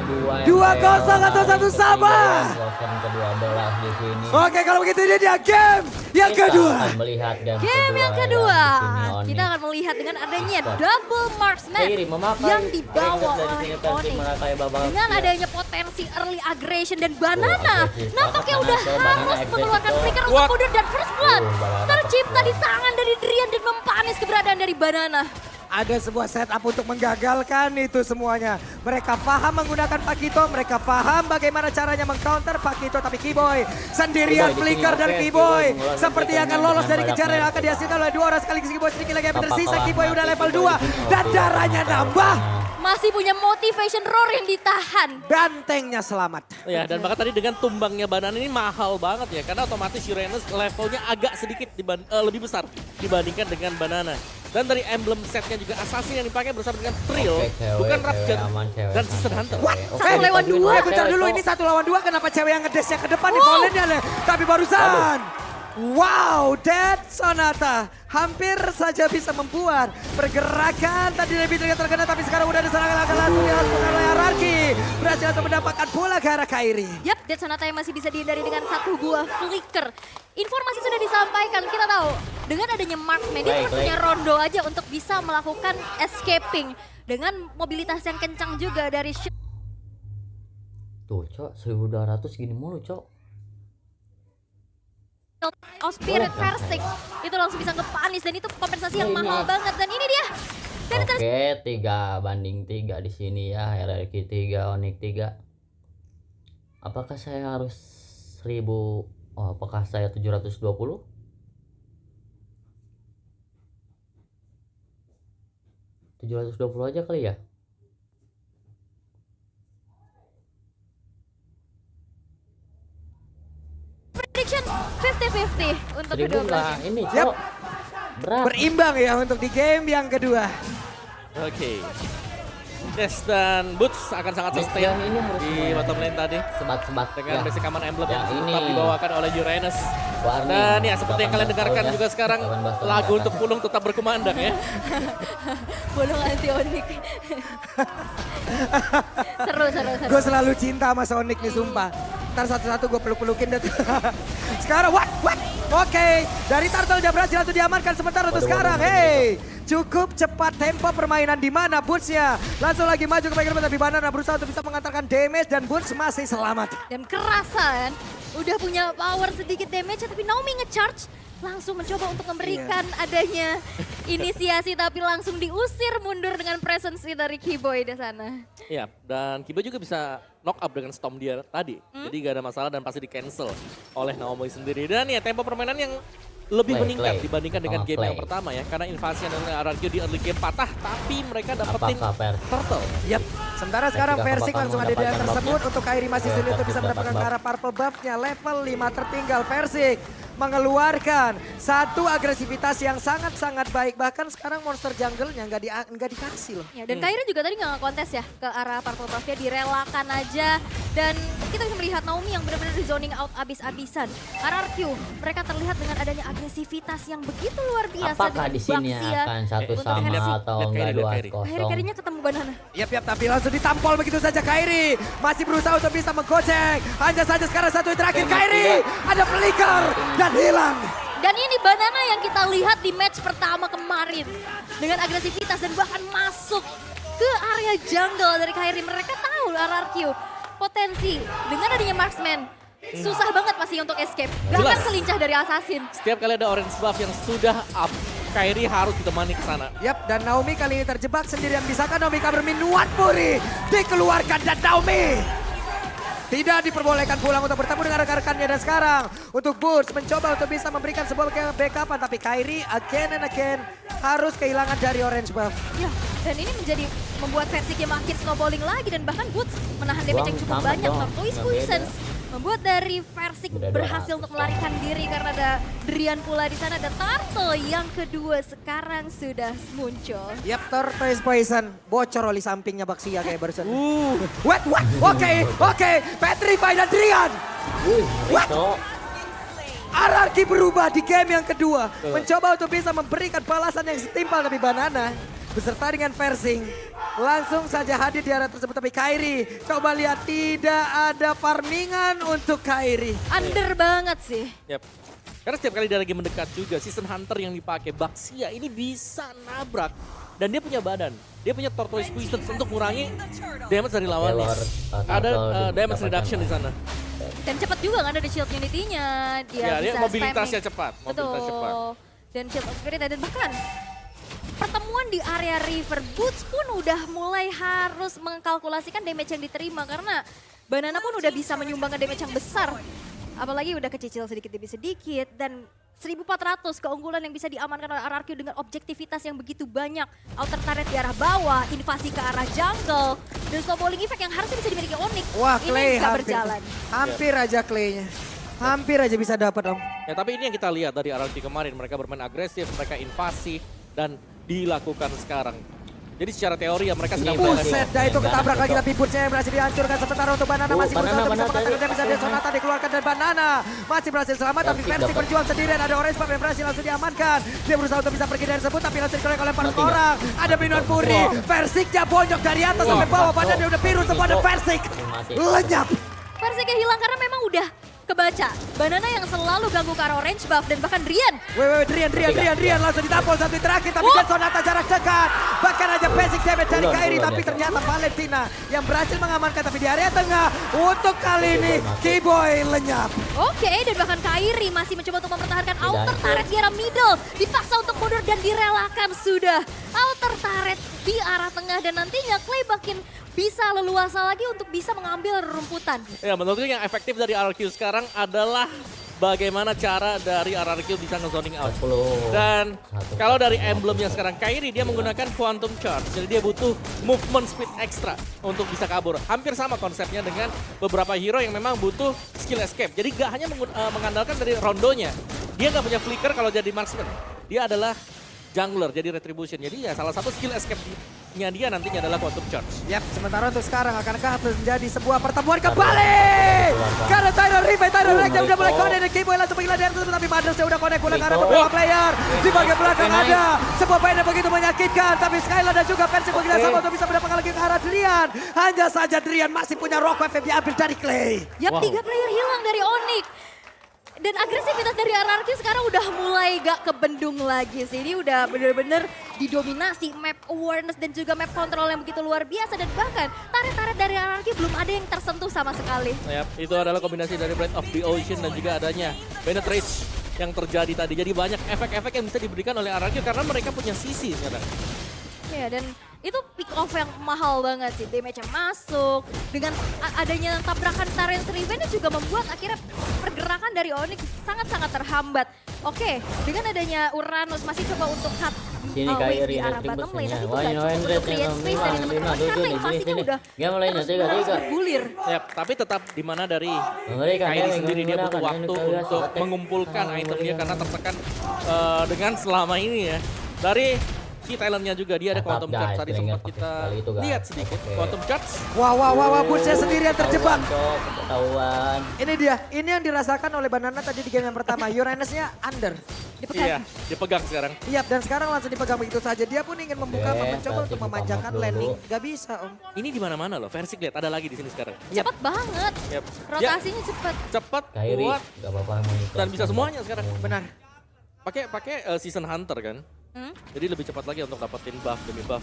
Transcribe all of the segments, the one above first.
kedua. 2-0 atau 1 sama. Ke-12 di sini. Oke, kalau begitu ini dia game yang Kita kedua. akan melihat Game yang kedua, di sini, Onyx. kita akan melihat dengan adanya double marksman Kairi memakai yang dibawa Ranger dari oleh sini, Persik Onyx. merakai babak Dengan siap. adanya potensi early aggression dan Banana, agresif nampaknya banget udah Banana, harus agresif mengeluarkan tuh. flicker untuk mundur dan first blood Banana tercipta first di blood. tangan dari Drian dan mempanis keberadaan dari Banana. Ada sebuah setup untuk menggagalkan itu semuanya. Mereka paham menggunakan Pakito, mereka paham bagaimana caranya mengcounter Pakito, tapi Kiboy sendirian Kiboy di flicker sini, dan oke, Kiboy Kiboy mengeluarkan seperti yang akan flickernya lolos dengan dari banyak kejaran yang merek. akan dihasilkan oleh 2 orang sekaligus Kiboy sedikit lagi yang Apakah tersisa. Kiboy udah mati level Kiboy 2 di sini? dan Oke, darahnya kita nambah. Masih punya motivation roar yang ditahan. Bantengnya selamat. Ya, dan bahkan tadi dengan tumbangnya Banana ini mahal banget ya. Karena otomatis Uranus levelnya agak sedikit lebih besar dibandingkan dengan Banana. Dan dari emblem setnya juga assassin yang dipakai bersama dengan Trill, Oke, cewek, bukan cewek Rapture aman, cewek dan aman, Season Hunter. cewek. What? Oke, Satu lawan kita dua. join Bentar cewek, dulu, Cok. ini 1 lawan 2, kenapa cewek yang ngedesnya ke depan di volley-nya Le? Tapi barusan. Wow, Dead Sonata hampir saja bisa membuat pergerakan tadi lebih terkena, tapi sekarang udah ada serangan langsung dilakukan oleh Ararki. Berhasil untuk mendapatkan bola ke arah Kairi. Yap, Dead Sonata yang masih bisa dihindari dengan 1 buah flicker. Informasi sudah disampaikan, kita tahu dengan adanya marksman dia Baik, cuma punya rondo aja untuk bisa melakukan escaping. Dengan mobilitas yang kencang juga dari Tuh, Cok, 1200 gini mulu, Cok. of Spirit Persik. Itu langsung bisa ngepanis dan itu kompensasi yang Ini. mahal banget. Dan ini dia. Dan itu Oke, 3-3 di sini ya, RRQ 3, Onyx 3. Apakah saya harus 1000? Oh, apakah saya 720? $720 aja kali ya? prediction 50-50 untuk 1000 kedua belah. lah, ini, Yap. Cok. Berat. Berimbang ya untuk di game yang kedua. Oke. Yes, dan Boots akan sangat sustain Yang ini harus di lumayan. bottom lane tadi. Sebat-sebat Dengan basic common emblem Ya, yang ini. tetap dibawakan oleh Uranus. Warning. Dan ya seperti yang kalian 18 dengarkan tahun ya. juga sekarang 18 tahun lagu ke atas. untuk Pulung tetap berkumandang ya. Bolong anti Onyx. seru. Gue selalu cinta sama Sonic nih sumpah. Ntar satu-satu gue peluk-pelukin deh. Sekarang what? Oke, dari Turtle dia berhasil untuk diamankan sementara untuk Waduh, sekarang. waduh, Hey, cukup cepat tempo permainan di mana Boots-nya. Langsung lagi maju ke bagian depan tapi Banana berusaha untuk bisa mengantarkan damage dan Boots masih selamat. Dan kerasa kan, udah punya power sedikit damage tapi Naomi nge-charge. Langsung mencoba untuk memberikan adanya inisiasi tapi langsung diusir mundur dengan presence dari Kiboy di sana. Iya, dan Kiba juga bisa knock up dengan Storm dia tadi. Jadi gak ada masalah dan pasti di cancel oleh Naomi sendiri. Dan ya tempo permainan yang lebih meningkat dibandingkan dengan game yang pertama ya. Karena invasi dan RRQ di early game patah, tapi mereka dapetin Apakah turtle. Yap, sementara sekarang Ketika Persik bakal langsung ada di yang mendapatkan tersebut. buff-nya. Untuk Kairi masih Oke, sulit untuk Persik bisa mendapatkan dapat ke arah purple buff-nya. Level 5 tertinggal Persik mengeluarkan satu agresivitas yang sangat-sangat baik. Bahkan sekarang monster jungle-nya nggak dikasih loh. Ya, dan Kairi juga tadi nggak kontes ya ke arah purple buff-nya, direlakan aja. Dan kita bisa melihat Naomi yang benar-benar di zoning out abis-abisan. RRQ, mereka terlihat dengan adanya agresivitas yang begitu luar biasa. Apakah di sini Baxia akan satu untuk sama Persik. atau Lihat enggak Kairi, lihat 2 Kairi. kosong? Akhirnya ketemu Banana. Yap, tapi langsung ditampol begitu saja Kairi. Masih berusaha untuk bisa menggocek. Hanya saja sekarang satu yang terakhir Kairi. Ada flicker dan hilang. Dan ini Banana yang kita lihat di match pertama kemarin. Dengan agresivitas dan bahkan masuk ke area jungle dari Kairi. Mereka tahu RRQ potensi dengan adanya marksman. Susah banget pasti untuk escape. Bahkan Jelas. selincah dari assassin. Setiap kali ada orange buff yang sudah up, Kairi harus ditemani ke sana. Yap, dan Naomi kali ini terjebak sendirian. Bisakah Naomi Kabermin nuan Puri dikeluarkan dan Naomi tidak diperbolehkan pulang untuk bertemu dengan rekan-rekannya. Dan sekarang untuk Boots mencoba untuk bisa memberikan sebuah backupan. Tapi Kairi again and again harus kehilangan dari orange buff. Ya, dan ini membuat Persik makin snowballing lagi. Dan bahkan Boots menahan damage yang cukup Sama banyak. dong, Tortoise nggak Puissance membuat dari Persik Udah berhasil 200 untuk melarikan diri karena ada Drian pula di sana. Ada Turtle yang kedua sekarang sudah muncul. Yap, Tortoise Poison bocor oli sampingnya Baxia kayak barusan. What? Oke, Petrify dan Drian. What? Cok. RRQ berubah di game yang kedua. Mencoba untuk bisa memberikan balasan yang setimpal dari Banana beserta dengan Persing langsung saja hadir di area tersebut. Tapi Kairi, coba lihat tidak ada farmingan untuk Kairi. Under banget sih. Yap. Karena setiap kali dia lagi mendekat juga, Season Hunter yang dipakai Baxia ini bisa nabrak. Dan dia punya badan. Dia punya Tortoise Poison untuk mengurangi damage dari lawannya. Ada damage reduction di sana. Dan cepat juga kan ada shield unity-nya. Dia Ya, dia bisa mobilitasnya spamming. cepat. Betul. Mobilitas cepat. Dan shield of spirit dan bahkan pertemuan di area river, Boots pun udah mulai harus mengkalkulasikan damage yang diterima karena Banana pun udah bisa menyumbangkan damage yang besar. Apalagi udah kecicil sedikit demi sedikit dan 1400 keunggulan yang bisa diamankan oleh RRQ dengan objektivitas yang begitu banyak. Outer turret di arah bawah, invasi ke arah jungle, dan snowballing effect yang harusnya bisa dimiliki Onyx. Wah, Ini Clay nggak hampir, berjalan. hampir aja Clay-nya. Hampir aja bisa dapat Om. Ya tapi ini yang kita lihat dari RRQ kemarin. Mereka bermain agresif, mereka invasi dan dilakukan sekarang. Jadi secara teori ya mereka sedang Buset, dah itu ketabrak lagi tapi bootsnya yang berhasil dihancurkan. Sementara untuk Banana masih berusaha untuk bisa mengatakan dia bisa dari Sonata dikeluarkan dan Banana masih berhasil selamat tapi Persik berjuang sendirian. Ada Orange Pop yang berhasil langsung diamankan. Dia berusaha untuk bisa pergi dari tersebut tapi langsung dikolek oleh 4 orang. Ada Minuan Puri, Persiknya bonyok dari atas sampai bawah. Badan dia udah biru semua ada Persik. Lenyap. Persiknya hilang karena memang udah kebaca. Banana yang selalu ganggu ke arah orange buff dan bahkan Rian. Drian langsung ditampol satu terakhir tapi dan Sonata jarak dekat. Bahkan aja basic damage dari Kairi tapi ternyata Valentina yang berhasil mengamankan tapi di area tengah. Untuk kali ini Keyboy lenyap. Oke, dan bahkan Kairi masih mencoba untuk mempertahankan outer turret di arah middle. Dipaksa untuk mundur dan direlakan sudah. Outer turret di arah tengah dan nantinya Clay makin bisa leluasa lagi untuk bisa mengambil rumputan. Ya menurutku yang efektif dari RRQ sekarang adalah bagaimana cara dari RRQ bisa nge-zoning out. 40. Dan kalau dari emblemnya sekarang Kairi dia menggunakan Quantum Charge. Jadi dia butuh movement speed extra untuk bisa kabur. Hampir sama konsepnya dengan beberapa hero yang memang butuh skill escape. Jadi gak hanya mengandalkan dari rondonya. Dia gak punya flicker kalau jadi marksman. Dia adalah jungler jadi retribution. Jadi ya salah satu skill escape-nya dia nantinya adalah Quantum Charge. Yap, sementara untuk sekarang akankah menjadi sebuah pertemuan kembali? Karena Tyron Rex udah mulai connect dan Keyboy langsung menghilangkan dari tersebut tapi Madras udah connect pula karena beberapa player. Di bagian belakang ada sebuah fight yang begitu menyakitkan tapi Skylar dan juga Persik begitu sama untuk bisa mendapatkan lagi ke arah Drian. Hanya saja Drian masih punya Rock Wave yang diambil dari Clay. Yap, 3 player hilang dari Onyx. Dan agresivitas dari RRQ sekarang udah mulai gak kebendung lagi sih. Ini udah bener-bener didominasi map awareness dan juga map control yang begitu luar biasa. Dan bahkan tarik-tarik dari RRQ belum ada yang tersentuh sama sekali. Yap, itu adalah kombinasi dari Blade of the Ocean dan juga adanya Bennett Rage yang terjadi tadi. Jadi banyak efek-efek yang bisa diberikan oleh RRQ karena mereka punya sisi sekarang. Ya, dan itu pick off yang mahal banget sih. Damage yang masuk. Dengan adanya tabrakan Tyrant's Revenge juga membuat akhirnya pergerakan dari Onyx sangat-sangat terhambat. Oke, dengan adanya Uranus masih coba untuk cut Sini wave Kairi di arah dan bottom lane. timbusnya. Tapi itu Wah, gak cukup ini untuk create space dari teman-teman karena invasinya udah Game lainnya terus 3-3. bergulir. Yap, tapi tetap di mana dari Mengerikan Kairi ya, sendiri dia butuh menggunakan waktu ini untuk attack. mengumpulkan Ah, item dia mengerikan. karena tertekan dengan selama ini ya. Dari key talentnya juga dia ada Mantap, Quantum Charge guys. tadi Keringat sempat pakai kita sekali itu, guys. lihat sedikit. Oke. Quantum Charge. Wah, Bootsnya sendirian terjebak. Ketahuan. Ini dia, ini yang dirasakan oleh Banana tadi di game yang pertama. Uranusnya under. Iya, dipegang sekarang. Iya, dan sekarang langsung dipegang begitu saja. Dia pun ingin membuka, Oke, mencoba berarti untuk buka memanjangkan map dulu. landing. Gak bisa, Om. Ini di mana-mana loh. Versi lihat ada lagi di sini sekarang. Cepet banget. Yap. Rotasinya cepet. Cepat, Kairi, kuat gak apa-apa mengikut. dan bisa semuanya sekarang. Benar. Pakai Season Hunter kan. Jadi lebih cepat lagi untuk dapetin buff demi buff.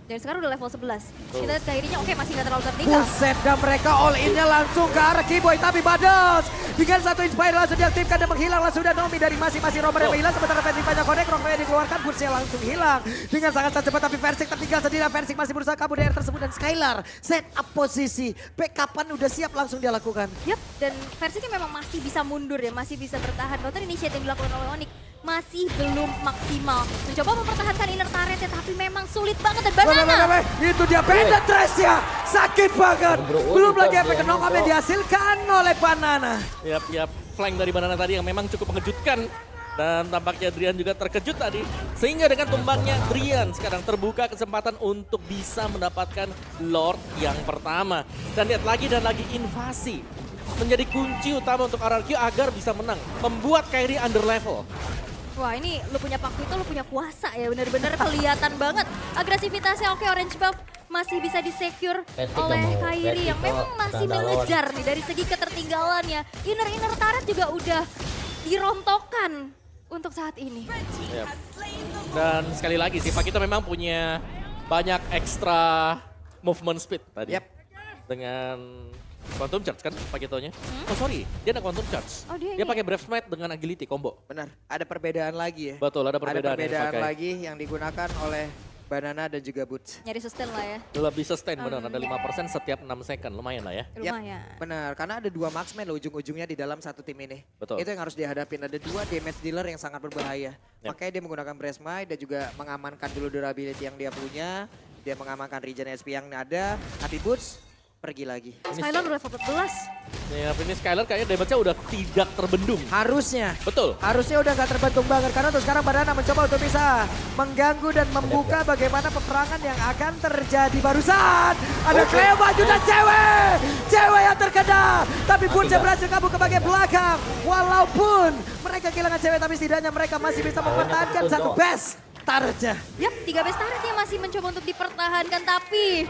Dan sekarang udah level 11. Kita lihat Kairinya oke masih gak terlalu tertinggal. Buset, dan mereka all in-nya langsung ke arah Keyboy. Tapi Badas dengan satu inspire langsung diaktifkan dan menghilang. Langsung udah Nomi dari masing-masing romer yang menghilang. Sementara Persik banyak connect, Rocknya dikeluarkan. Bootsnya langsung hilang. Dengan sangat cepat tapi Persik tertinggal sendirian. Persik masih berusaha kabur dari tersebut. Dan Skylar set up posisi. Backupan udah siap langsung dia lakukan. Yap, dan Persiknya memang masih bisa mundur ya, masih bisa bertahan. Counter initiate yang dilakukan oleh Onyx masih belum maksimal. Mencoba mempertahankan inner turret tapi memang sulit banget. Dan Banana Itu dia Bandit Trash ya. Sakit banget. Belum lagi efek knock-up yang dihasilkan oleh Banana. Yap, flank dari Banana tadi yang memang cukup mengejutkan. Dan tampaknya Drian juga terkejut tadi. Sehingga dengan tumbangnya Drian sekarang terbuka kesempatan untuk bisa mendapatkan Lord yang pertama. Dan lihat lagi dan lagi invasi. Menjadi kunci utama untuk RRQ agar bisa menang. Membuat Kairi under level. Wah ini lu punya paku itu lu punya kuasa ya, bener-bener kelihatan banget. Agresivitasnya oke, orange buff masih bisa di-secure Vertigo oleh mau, Kairi yang Vertigo memang masih Standalone. mengejar nih dari segi ketertinggalannya. Inner turret juga udah dirontokkan untuk saat ini. Yap. Dan sekali lagi sih, Pak kita memang punya banyak ekstra movement speed tadi. Yap. Dengan Quantum Charge kan Pak Kitonya? Oh sorry, dia ada Quantum Charge. Oh, dia dia ini. pakai Brave Smite dengan Agility combo. Benar, ada perbedaan lagi ya. Betul, ada Ada perbedaan, perbedaan yang dipakai. lagi yang digunakan oleh Banana dan juga Boots. Nyari sustain lah ya, Lebih sustain benar, ada 5% setiap 6 second, lumayan lah ya. lumayan. Benar, karena ada 2 marksman loh ujung-ujungnya di dalam satu tim ini. Betul. Itu yang harus dihadapin, ada 2 damage dealer yang sangat berbahaya. Yap. Makanya dia menggunakan Breastmite dan juga mengamankan dulu durability yang dia punya. Dia mengamankan regen SP yang ada, tapi Boots pergi lagi. Skylar udah 14. Ya, ini Skylar kayaknya damage-nya udah tidak terbendung. Harusnya. Betul. Harusnya udah gak terbentuk banget karena untuk sekarang Banana mencoba untuk bisa mengganggu dan membuka bagaimana peperangan yang akan terjadi barusan. Ada Cleo maju dan cewek yang terkena. Tapi Boots berhasil kabur ke bagian belakang. Walaupun mereka kehilangan cewek tapi setidaknya mereka masih bisa mempertahankan satu best targetnya. Yap, 3 base turretnya masih mencoba untuk dipertahankan, tapi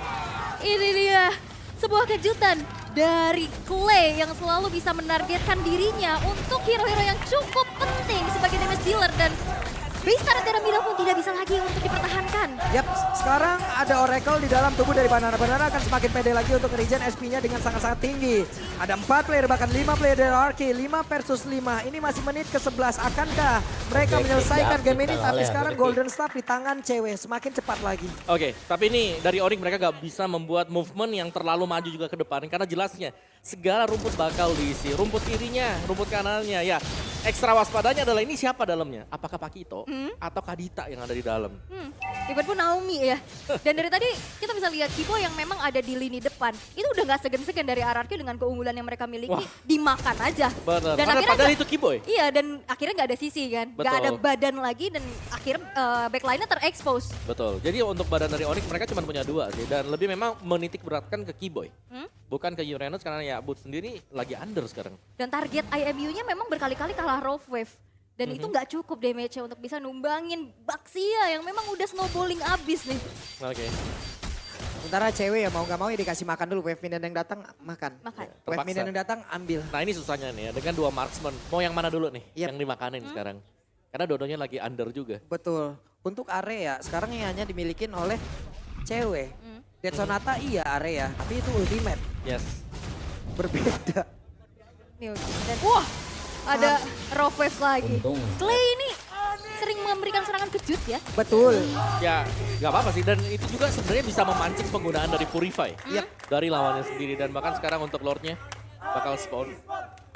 ini dia sebuah kejutan dari Clay yang selalu bisa menargetkan dirinya untuk hero-hero yang cukup penting sebagai damage dealer dan base turret dari Mira pun tidak bisa lagi untuk dipertahankan. Yap, sekarang ada Oracle di dalam tubuh dari Banana. Banana akan semakin pede lagi untuk regen SP-nya dengan sangat-sangat tinggi. Ada 4 player, bahkan 5 player dari RK, 5 versus 5. Ini masih menit ke-11. Akankah mereka Oke, menyelesaikan siap, game ini? kita Tapi oleh sekarang Berarti. Golden Staff di tangan cewek, semakin cepat lagi. Oke, tapi ini dari Onyx mereka gak bisa membuat movement yang terlalu maju juga ke depan. Karena jelasnya segala rumput bakal diisi. Rumput kirinya, rumput kanannya. Ya, ekstra waspadanya adalah ini siapa dalamnya? Apakah Pakito atau Kadita yang ada di dalam? Even pun Naomi ya. Dan dari tadi kita bisa lihat Kibo yang memang ada di lini depan. Itu udah gak segan-segan dari RRQ dengan keunggulan yang mereka miliki. Wah. Dimakan aja. Benar, Dan karena akhirnya padahal nggak- itu Kiboy. Iya, dan akhirnya gak ada sisi kan. Gak Betul. ada badan lagi dan akhirnya backline-nya terekspos. Betul, jadi untuk badan dari Onyx mereka cuma punya 2 sih. Dan lebih memang menitik beratkan ke Kiboy. Bukan ke Uranus karena ya Boots sendiri lagi under sekarang. Dan target IMU-nya memang berkali-kali kalah Rough Wave. Dan itu nggak cukup damage-nya untuk bisa numbangin Baxia yang memang udah snowballing abis nih. Oke. Sementara cewek ya mau gak mau ya dikasih makan dulu. Wave minion yang datang, makan. Makan. Wave Terpaksa. minion yang datang, ambil. Nah ini susahnya nih ya, dengan 2 marksman. Mau yang mana dulu nih Yep. yang dimakanin sekarang? Karena dua-duanya lagi under juga. Betul. Untuk area, sekarang yang hanya dimilikin oleh cewek. Dead Sonata iya area, tapi itu ultimate. Yes. Berbeda. Nih, dan wah, ada Rough Wave lagi. Untung. Clay ini sering memberikan serangan kejut ya. Betul. Ya nggak apa-apa sih, dan itu juga sebenarnya bisa memancing penggunaan dari Purify. Dari lawannya sendiri, dan bahkan sekarang untuk Lordnya bakal spawn.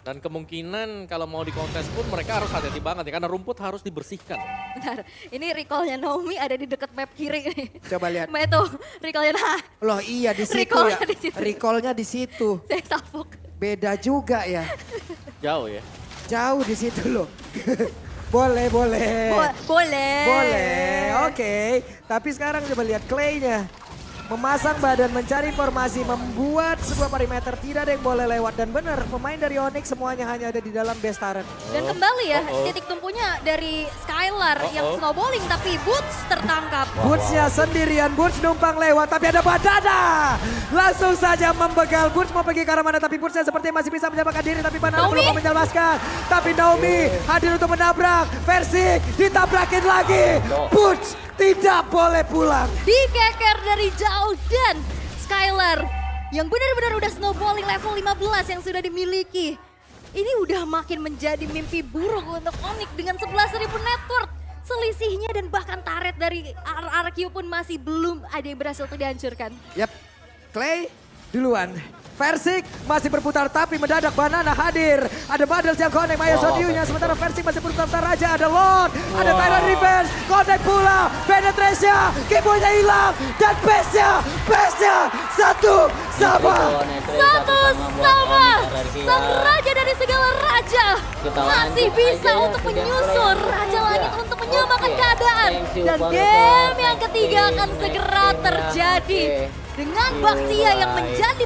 Dan kemungkinan kalau mau di kontes pun mereka harus hati-hati banget ya, karena rumput harus dibersihkan. Bentar, ini recall-nya Naomi ada di dekat map kiri nih. Coba lihat. Mbak itu, recall-nya nah, Loh iya di situ Recall-nya ya. di situ. Recall-nya di situ. saya salfok. Beda juga ya. Jauh ya. Jauh di situ loh. Boleh, boleh. Boleh. Boleh, oke. Tapi sekarang coba lihat Clay-nya. Memasang badan, mencari formasi, membuat sebuah perimeter. Tidak ada yang boleh lewat. Dan benar, pemain dari Onyx semuanya hanya ada di dalam base turret. Dan kembali ya, Oh, oh. titik tumpunya dari Skylar yang Oh, oh. snowballing tapi Boots tertangkap. Boots-nya sendirian, Boots numpang lewat. Tapi ada Banana. Langsung saja membegal. Boots mau pergi ke arah mana, tapi Boots-nya sepertinya masih bisa menyelamatkan diri. Tapi Banana Naomi. belum mau menyelamatkan. Tapi Naomi hadir untuk menabrak. Versik ditabrakin lagi. Boots tidak boleh pulang. Dikeker dari jauh dan Skylar yang benar-benar udah snowballing level 15 yang sudah dimiliki. Ini udah makin menjadi mimpi buruk untuk Onyx dengan 11.000 network. Selisihnya dan bahkan turret dari RRQ pun masih belum ada yang berhasil untuk dihancurkan. Yap, Clay duluan. Versik masih berputar tapi mendadak Banana hadir. Ada Badal yang connect Maya Sodiunya. Sementara Versik masih berputar Raja. Ada Lord, ada Tyrant Revenge. Connect pula, penetration-nya, Kiboy-nya hilang. Dan base-nya satu sama. Satu sama, sang raja dari segala raja Kita masih lanjut bisa aja untuk ke menyusul jam Raja berapa? Langit untuk menyamakan Oke, keadaan. thank you Dan for game the yang ketiga akan next segera game ya. terjadi Oke. dengan See you, Baxia yang bye. menjadi